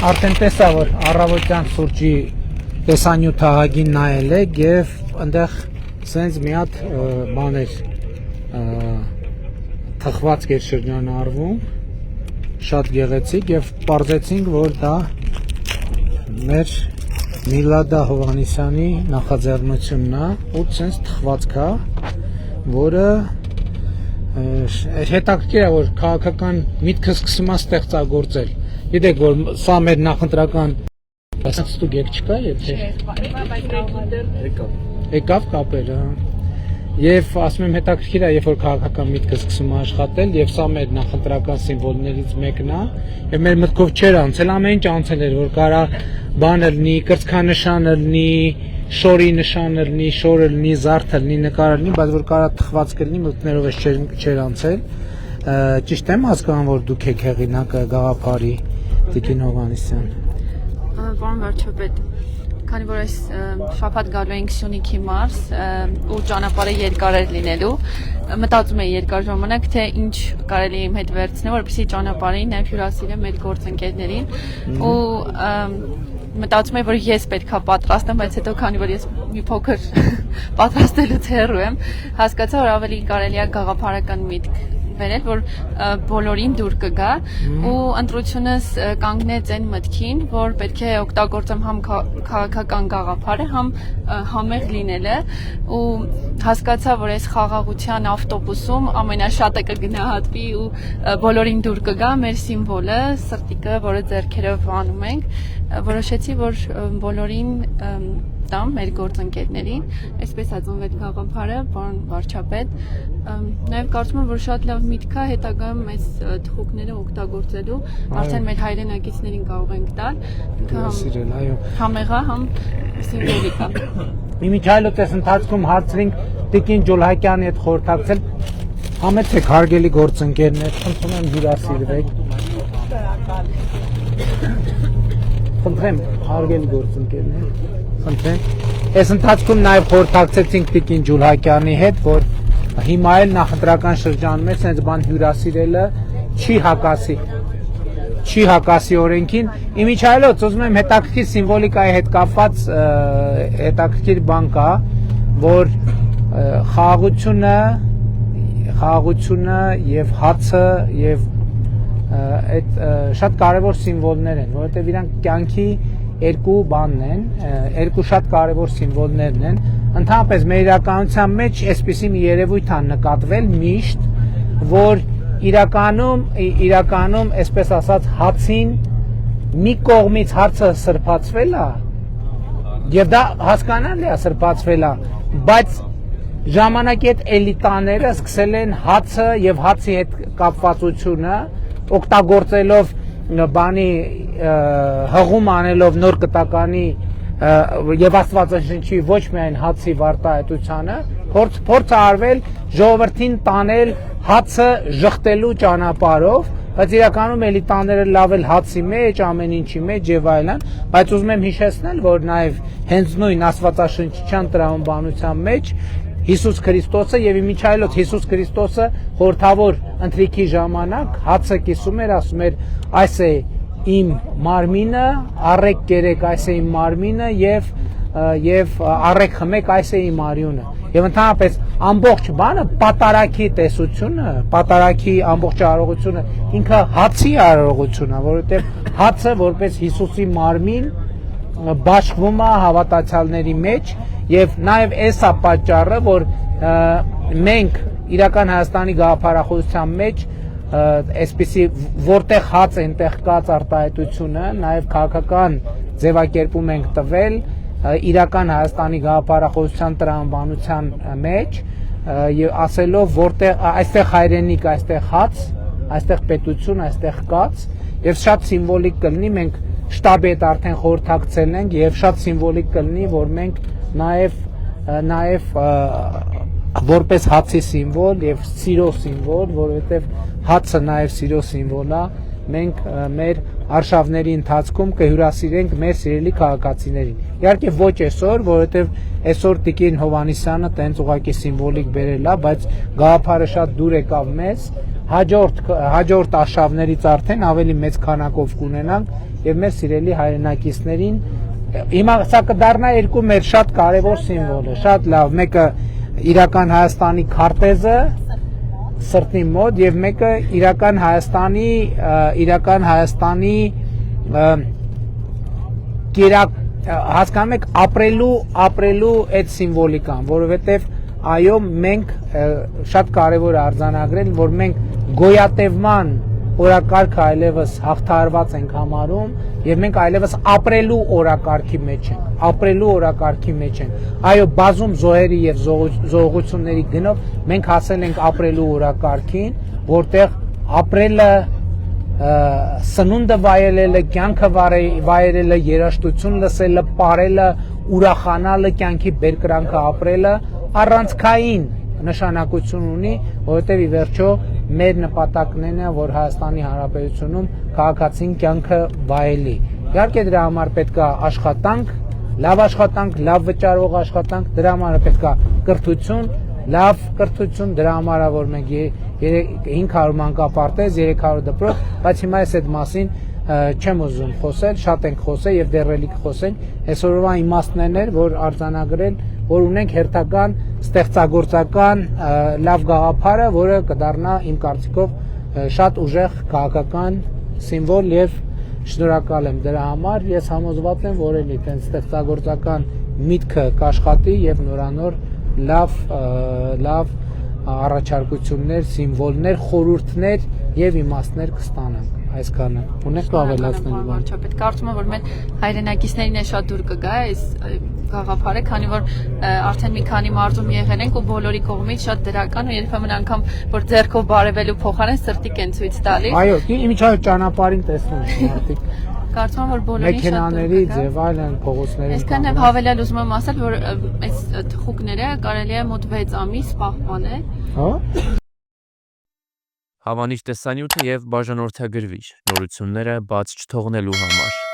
Արդեն տեսա, որ առավոտյան սուրճի տեսանյութը ահագին նայել է և ընդեղ սենց մի հատ բան էր թխվածք էր շրջանառվում, շատ գեղեցիկ և պարզեցինք, որ դա մեր Միլադա Հովհաննիսյանի նախաձեռնությունն է ու սենց թխվածք է, որը հետաքրքիր է, որ քաղաքական միտքը սկսում է ստեղծագործել։ Գիտեք, որ սա մեր նախընտրական ստուգ եք չկա, եթե եկավ կապել, և ասում եմ հետաքրքիր է, երբ որ քաղաքական միտքը սկսում է աշխատել, և սա մեր նախընտրական սիմվոլներից մեկն է, և մեր մտքով չէր անցել, ամեն ինչ անցել էր, որ կարա բանը լինի, կրծքանշանը լինի, շորի նշանը լինի, շորը լինի, զարդը լինի, նկարը լինի, բայց որ կարա թխվածքը լինի, մտքներով էս չէր անցել։ Ճիշտ եմ հասկանում, որ դուք եք հեղինակը գաղափարի, Տիկին Հովհաննիսյան։ Պարոն վարչապետ, քանի որ այս շաբաթ գալու ենք Սյունիքի մարզ ու ճանապարհը երկար էր լինելու, մտածում էի երկար ժամանակ, թե ինչ կարելի է իմ հետ վերցնել, որպեսզի ճանապարհին նաև հյուրասիրեմ մեր գործընկերներին ու մտածում եմ, որ ես պետքա պատրաստեմ, բայց հետո քանի որ ես մի փոքր պատրաստելուց հեռու եմ, հասկացա, որ ավելի կարելի է գաղափարական միտք վերել, որ բոլորին դուր կգա ու ընտրությունս կանգնեց այն մտքին, որ պետք է օգտագործեմ համ քաղաքական գաղափարը, համ համեղ լինելը ու հասկացա, որ այս խաղաղության ավտոբուսում ամենաշատը կգնահատվի ու բոլորին դուր կգա մեր սիմվոլը, սրտիկը, որը ձեռքերով անում ենք, որոշեցի, որ բոլորին տամ մեր գործընկերներին, այսպես ածնվեց գաղափարը, պարոն վարչապետ, նաև կարծում եմ, որ շատ լավ միտք է հետագայում այս թխուկները օգտագործելու, արդեն մեր հայրենակիցներին կարող ենք տալ, համեղա, համ սիմվոլիկա։ Իմիջայլոց այս ընթացքում հարցրինք Տիկին Ջոլհակյանի հետ խորհրդակցել, համեցեք հարգելի գործընկերներ, խնդրում եմ հյուրասիրվեք։ Խնդրեմ, հարգելի գործընկերներ, խնդրեմ։ Այս ընթացքում նաև խորհրդակցեցինք Տիկին Ջոլհակյանի հետ, որ հիմա էլ նախընտրական շրջանում է սենց բան հյուրասիրելը չի հակասի օրենքին։ Իմիջայլոց, ուզում եմ հետաքրքիր սիմվոլիկայի հետ կապված հետաքրքիր բան կա, որ խաղաղությունը և հացը և այդ շատ կարևոր սիմվոլներ են, որովհետև իրանք կյանքի երկու բանն են, երկու շատ կարևոր սիմվոլներն են, ընդհանրապես մեր իրականության մեջ այսպիսի մի երևույթ է նկատվել միշտ, որ իրականում այսպես ասած հացին մի կողմից հացը սրբացվել է, և դա հասկանալի է սրբացվել է, բայց ժամանակի հետ էլիտաները սկսել են հացը և հացի հետ կապվածությունը օգտագործելով բանի հղում անելով նոր կտականի և աստվածաշնչի ոչ միայն հացի վարտահայտությանը, փորձ արվել ժողովրդին տանել հացը ժխտելու ճանապարհով, բայց իրականում էլիտաները լավ էլ հացի մեջ, ամեն ինչի մեջ եւ այլն, բայց ուզում եմ հիշեցնել, որ նաեւ հենց նույն աստվածաշնչյան տրամաբանության մեջ Հիսուս Քրիստոսը եւ իմիջայլոց Հիսուս Քրիստոսը խորհրդավոր ընթրիքի ժամանակ հացը կիսում էր, ասում էր, այս է իմ մարմինը, առեք կերեք, այս է իմ մարմինը եւ առեք խմեք, այս է իմ արյունը։ Եվ ընդհանրապես ամբողջ բանը պատարագի տեսությունը, պատարագի ամբողջ արարողությունը ինքը հացի արարողությունն է, որովհետեւ հացը որպես Հիսուսի մարմին բաշխվում է հավատացյալների մեջ եւ նաեւ էսա պատճառը, որ մենք իրական Հայաստանի գաղափարախոսության մեջ այսպիսի որտեղ հաց այնտեղ կաց արտահայտությունը նաեւ քաղաքական ձևակերպում ենք տվել իրական Հայաստանի գաղափարախոսության տրամաբանության մեջ եւ ասելով որտեղ այստեղ հայրենիք, այստեղ հաց, այստեղ պետություն, այստեղ կաց եւ շատ սիմվոլիկ կլինի մենք շտաբի հետ արդեն խորհրդակցել ենք եւ շատ սիմվոլիկ կլինի որ մենք նաեւ որպես հացի սիմվոլ եւ սիրո սիմվոլ, որովհետեւ հացը նաեւ սիրո սիմվոլ է, մենք մեր արշավների ընթացքում կհյուրասիրենք մեր սիրելի քաղաքացիներին։ Իհարկե ոչ այսօր, որովհետեւ այսօր Տիկին Հովհաննիսյանը տենց ուղղակի սիմվոլիկ բերել է, բայց գաղափարը շատ դուր եկավ մեզ, հաջորդ արշավներից արդեն ավելի մեծ քանակով կունենանք եւ մեր սիրելի հայրենակիցներին հիմա սա կդառնա երկու մեր շատ կարևոր սիմվոլը, շատ լավ, մեկը իրական Հայաստանի քարտեզը սրտի մոտ եւ մեկը իրական Հայաստանի կերակ հասկանում եք ապրելու այդ սիմվոլիկան, որովհետեւ այո մենք շատ կարևոր է արձանագրել, որ մենք գոյատևման օրակարգը այլևս հաղթահարված ենք համարում եւ մենք այլևս ապրելու օրակարգի մեջ ենք, այո բազում զոհերի եւ զոհությունների գնով մենք հասել ենք ապրելու օրակարգին, որտեղ ապրելը սնունդը վայելելը, կյանքը վայելելը, երաժշտություն լսելը, պարելը, ուրախանալը, կյանքի բերկրանքը ապրելը առանցքային նշանակություն ունի, որովհետև ի վերջո մեր նպատակն է, որ Հայաստանի Հանրապետությունում քաղաքացին կյանքը վայելի։ Իհարկե դրա համար պետք է աշխատանք, լավ վճարող աշխատանք, դրա համար պետք է կրթություն, լավ կրթություն, դրա համար որ մենք 500 մանկապարտեզ, 300 դպրոց, բայց հիմա այս այդ մասին չեմ ուզում խոսել, շատ ենք խոսել եւ դեռ էլի կխոսենք։ Այսօրվա իմաստն էր, որ արձանագրել, որ ունենք հերթական ստեղծագործական լավ գաղափարը, որը կդառնա իմ կարծիքով շատ ուժեղ քաղաքական սիմվոլ եւ շնորհակալ եմ դրա համար։ Ես համոզված եմ, որ էլի այդպես ստեղծագործական միտքը կաշխատի եւ նորանոր լավ առաջարկություններ, սիմվոլներ, խորհուրդներ եւ իմաստներ կստանանք։ Այսքանը։ Ունեք ավելացնելու բան։ Պետք կարծում եմ, որ մեր հայրենակիցներին է շատ դուր կգա այս գաղափարը, քանի որ արդեն մի քանի մարզում եղել ենք ու բոլորի կողմից շատ դրական ու երբեմն անգամ որ ձեռքով բարևելու փոխարեն սրտիկ են ցույց տալիս։ Այո, իմիջիայ ճանապարհին տեսնում եք մարդիկ։ Կարծում եմ, որ բոլորին շատ մեքենաների ձև այլն փողոցների։ Այսքան եմ հավելել ուզում եմ ասել, որ այս թխուկները կարելի է մոտ 6 ամիս պահպանել։ Հա։ Հավանիչ տեսանյութը եւ բաժանորդագրվիչ նորությունները բաց չթողնելու համար։